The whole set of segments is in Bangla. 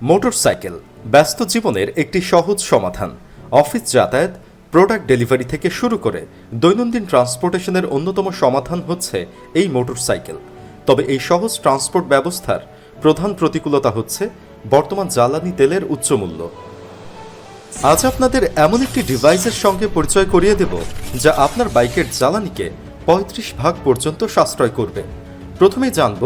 মোটরসাইকেল ব্যস্ত জীবনের একটি সহজ সমাধান। অফিস যাতায়াত, প্রোডাক্ট ডেলিভারি থেকে শুরু করে দৈনন্দিন ট্রান্সপোর্টেশনের অন্যতম সমাধান হচ্ছে এই মোটরসাইকেল। তবে এই সহজ ট্রান্সপোর্ট ব্যবস্থার প্রধান প্রতিকূলতা হচ্ছে বর্তমান জ্বালানি তেলের উচ্চ মূল্য। আজ আপনাদের এমন একটি ডিভাইসের সঙ্গে পরিচয় করিয়ে দেব যা আপনার বাইকের জ্বালানিকে 35% পর্যন্ত সাশ্রয় করবে। প্রথমেই জানব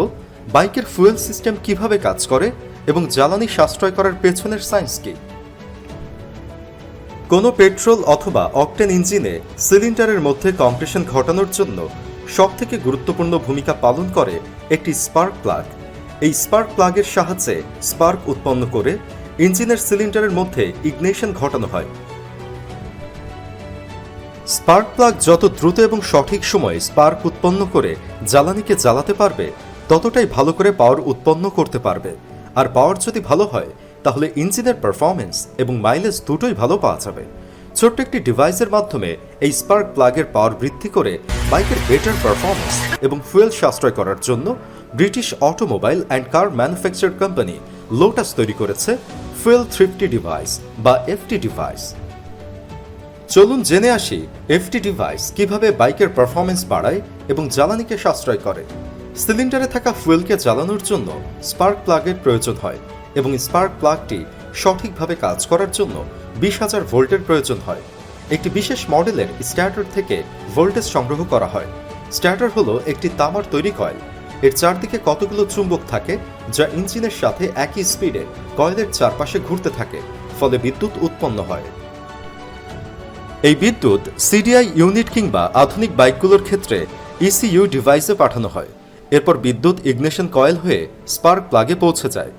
বাইকের ফুয়েল সিস্টেম কিভাবে কাজ করে এবং জ্বালানি সাশ্রয় করার পেছনের সায়েন্স কি। কোনো পেট্রোল অথবা অকটেন ইঞ্জিনে সিলিন্ডারের মধ্যে কম্প্রেশন ঘটানোর জন্য সবথেকে গুরুত্বপূর্ণ ভূমিকা পালন করে একটি স্পার্ক প্লাগ। এই স্পার্ক প্লাগের সাহায্যে স্পার্ক উৎপন্ন করে ইঞ্জিনের সিলিন্ডারের মধ্যে ইগনিশন ঘটানো হয়। স্পার্ক প্লাগ যত দ্রুত এবং সঠিক সময়ে স্পার্ক উৎপন্ন করে জ্বালানিকে জ্বালাতে পারবে, ততটাই ভালো করে পাওয়ার উৎপন্ন করতে পারবে। আর পাওয়ার যদি ভালো হয় তাহলে ইঞ্জিনের পারফরমেন্স এবং মাইলেজ দুটোই ভালো পাওয়া যাবে। ছোট্ট একটি ডিভাইসের মাধ্যমে এই স্পার্ক প্লাগের পাওয়ার বৃদ্ধি করে বাইকের বেটার পারফরমেন্স এবং ফুয়েল সাশ্রয় করার জন্য British automobile and car manufacture company lotus তৈরি করেছে ফুয়েল থ্রিফটি ডিভাইস বা এফটি ডিভাইস। চলুন জেনে আসি এফটি ডিভাইস কিভাবে বাইকের পারফরমেন্স বাড়ায় এবং জ্বালানিকে সাশ্রয় করে। সিলিন্ডারে থাকা ফুয়েলকে জ্বালানোর জন্য স্পার্ক প্লাগের প্রয়োজন হয় এবং স্পার্ক প্লাগটি সঠিকভাবে কাজ করার জন্য 20,000 ভোল্টের প্রয়োজন হয়। একটি বিশেষ মডেলের স্টার্টার থেকে ভোল্টেজ সংগ্রহ করা হয়। স্টার্টার হলো একটি তামার তৈরি কয়েল। এর চারদিকে কতগুলো চুম্বক থাকে যা ইঞ্জিনের সাথে একই স্পিডে কয়েলের চারপাশে ঘুরতে থাকে, ফলে বিদ্যুৎ উৎপন্ন হয়। এই বিদ্যুৎ সিডিআই ইউনিট কিংবা আধুনিক বাইকগুলোর ক্ষেত্রে ইসিইউ ডিভাইসে পাঠানো হয়। এরপর বিদ্যুৎ ইগনিশন কয়েল হয়ে স্পার্ক প্লাগে পৌঁছে যায়।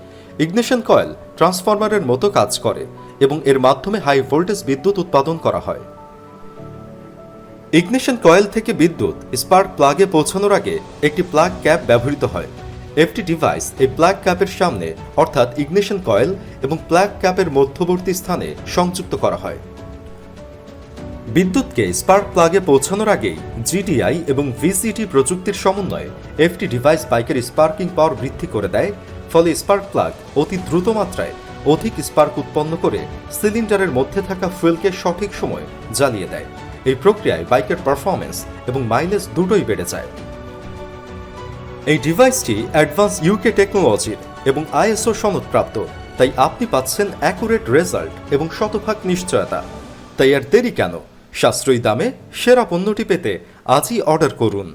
ইগনিশন কয়েল ট্রান্সফরমারের মতো কাজ করে এবং এর মাধ্যমে হাই ভোল্টেজ বিদ্যুৎ উৎপাদন করা হয়। ইগনিশন কয়েল থেকে বিদ্যুৎ স্পার্ক প্লাগে পৌঁছানোর আগে একটি প্লাগ ক্যাপ ব্যবহৃত হয়। এফটি ডিভাইস এই প্লাগ ক্যাপের সামনে অর্থাৎ ইগনিশন কয়েল এবং প্লাগ ক্যাপের মধ্যবর্তী স্থানে সংযুক্ত করা হয়। বিদ্যুৎকে স্পার্ক প্লাগে পৌঁছানোর আগেই জিডিআই এবং ভিসিটি প্রযুক্তির সমন্বয়ে এফটি ডিভাইস বাইকের স্পার্কিং পাওয়ার বৃদ্ধি করে দেয়। ফলে স্পার্ক প্লাগ অতি দ্রুত মাত্রায় অধিক স্পার্ক উৎপন্ন করে সিলিন্ডারের মধ্যে থাকা ফুয়েলকে সঠিক সময়ে জ্বালিয়ে দেয়। এই প্রক্রিয়ায় বাইকের পারফরমেন্স এবং মাইলেজ দুটোই বেড়ে যায়। এই ডিভাইসটি অ্যাডভান্স ইউকে টেকনোলজির এবং আইএসও সনদপ্রাপ্ত, তাই আপনি পাচ্ছেন অ্যাকুরেট রেজাল্ট এবং শতভাগ নিশ্চয়তা। তাই আর দেরি কেন? সাশ্রয়ী দামে সেরা পণ্যটি পেতে আজই অর্ডার করুন।